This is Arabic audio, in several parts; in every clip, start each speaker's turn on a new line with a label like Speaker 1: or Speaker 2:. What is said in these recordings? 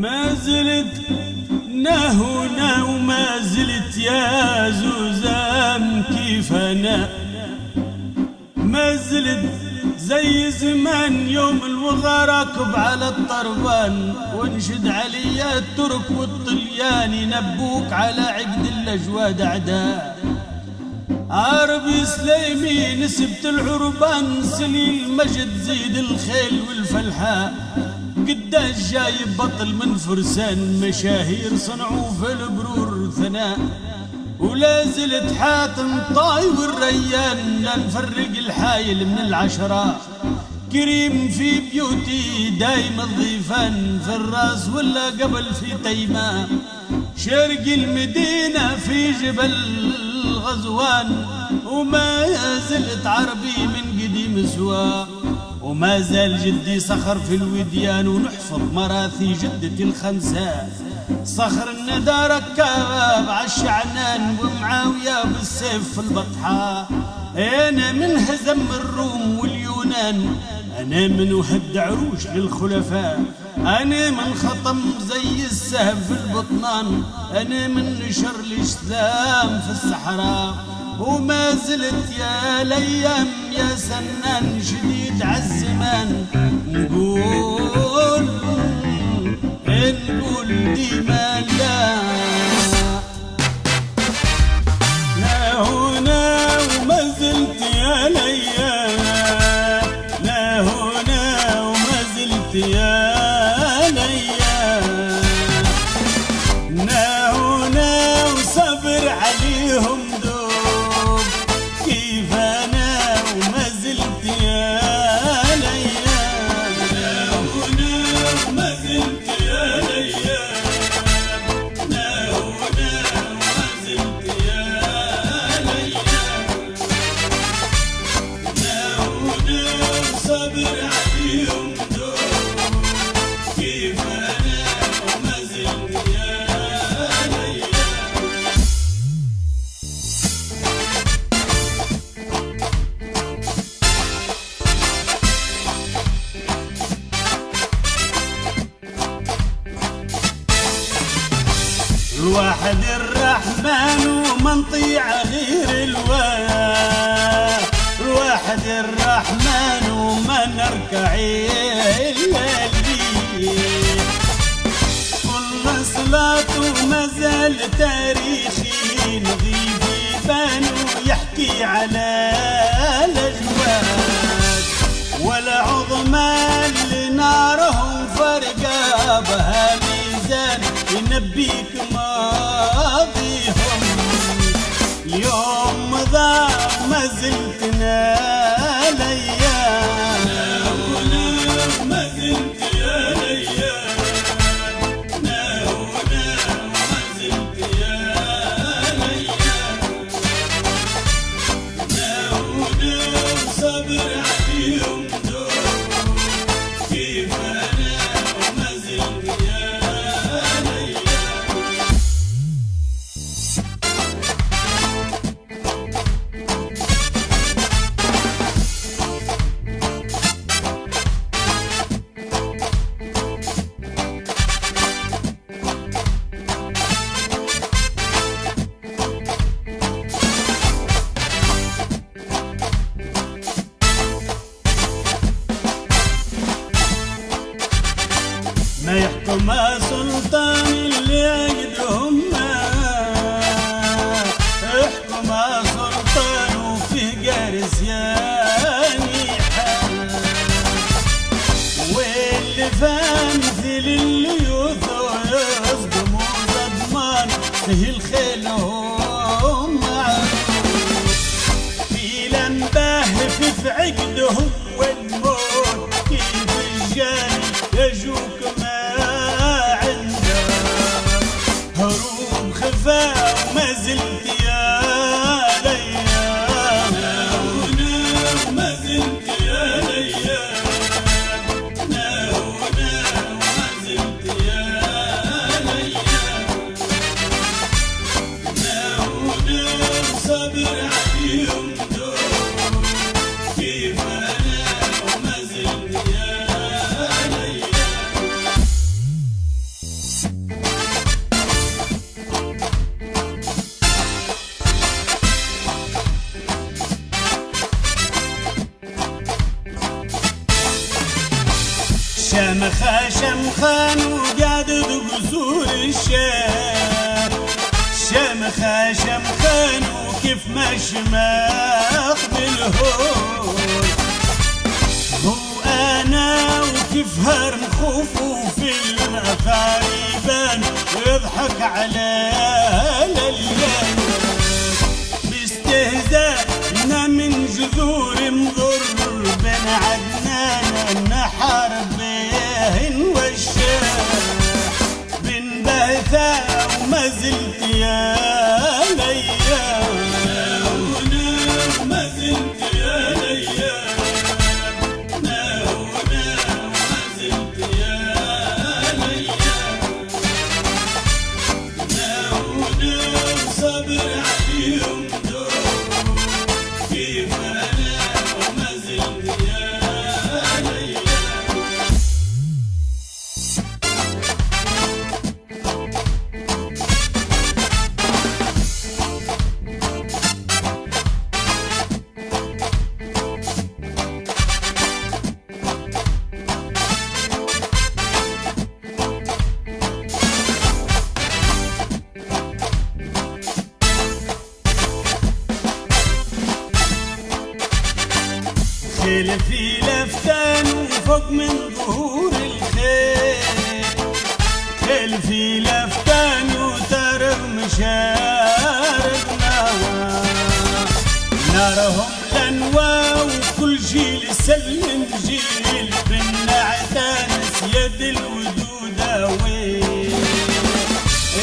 Speaker 1: ما زلت نهنا وما زلت يا زوزام كيف انا، ما زلت زي زمان يوم الوغى راكب على الطربان، وانشد عليا الترك والطليان ينبوك على عقد الاجواد اعداء. عربي سليمي نسبت العربان، سليل مجد زيد الخيل والفلحاء، قداش جايب بطل من فرسان، مشاهير صنعوا في البرور ثناء. ولا زلت حاتم طاي والريان، لا نفرق الحايل من العشرة، كريم في بيوتي دايم الضيفان، في الراس ولا قبل في تيماء، شرق المدينة في جبل غزوان. وما زلت عربي من قديم سوا، وما زال جدي صخر في الوديان، ونحفظ مراثي جدتي الخنساء. صخر الندى ركاب عالشعنان، ومعاوية بالسيف في البطحاء. انا من هزم الروم واليونان، انا من وهد عروش للخلفاء، انا من خطم زي السهم في البطنان، انا من نشر الاسلام في الصحراء. وما زلت يا الايام يا سنان شديد عالزمان، نقول ديما لا هنا. وما زلت يا الايام لا هنا، وما زلت يا الايام لا هنا، وصبر عليهم دوب كيف انا. وما زلت يا الايام لا هنا، وما زلت يا الايام لا هنا، وما زلت يا الايام لا هنا، وصبر عليهم دوب كيف انا. وما زلت يا الايام. الواحد الرحمن ومن طيع غير الواه، الواحد الرحمن وما نركع إلا الليل. كل صلاة وما زال تاريخي نظيف يبان ويحكي على الأجواد، ولا عظمى اللي نارهم فرقا بها ميزان ينبيك ماضيهم. اليوم ذا ما زلت الايام ما زلت يا الايام لا هنا، وما زلت يا الايام لا هنا، وصبر عليهم دوب كيف انا. وما زلت يا ما يحكم سلطان اللي يقدهم، يحكم سلطان وفيه قارس يانيحة، واللي فامثل الليوث يصدم وصدمان فيه الخيل هم في لمباه في عقدهم، والموت كيف الجاني يجوك ما هروب خفا. وما زلت يا الايام لا هنا، وما زلت يا الايام لا هنا، وما زلت يا الايام لا هنا، وصبر عليهم دوب كيف انا. وما زلت يا الايام شمخان وقعد بقصور الشام، شمخان وكيف ما شماخ بالهول، هو انا وكيف هرنخوف وفي المخاربان يضحك على الليل باستهزائنا من جذور مضر بن عدنان نحر بين والشام بن بهثا وما زلت يا ليام ما زلت يا ليام ما زلت يا ليام صبر عليهم دور كيف انا وما زلت يا ليام. خيل في لفتان وفوق من ظهور الخيل، خيل في لفتان وترى مشارب نارهم لنوا وكل جيل سلم جيل بالنعتانس يد الودودة وين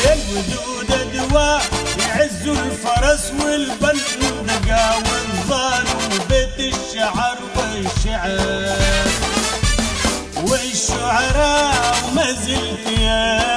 Speaker 1: الودودة دواء يعزوا الفرس والبندقة والظال وبيت الشعر والشعراء وما زلت يا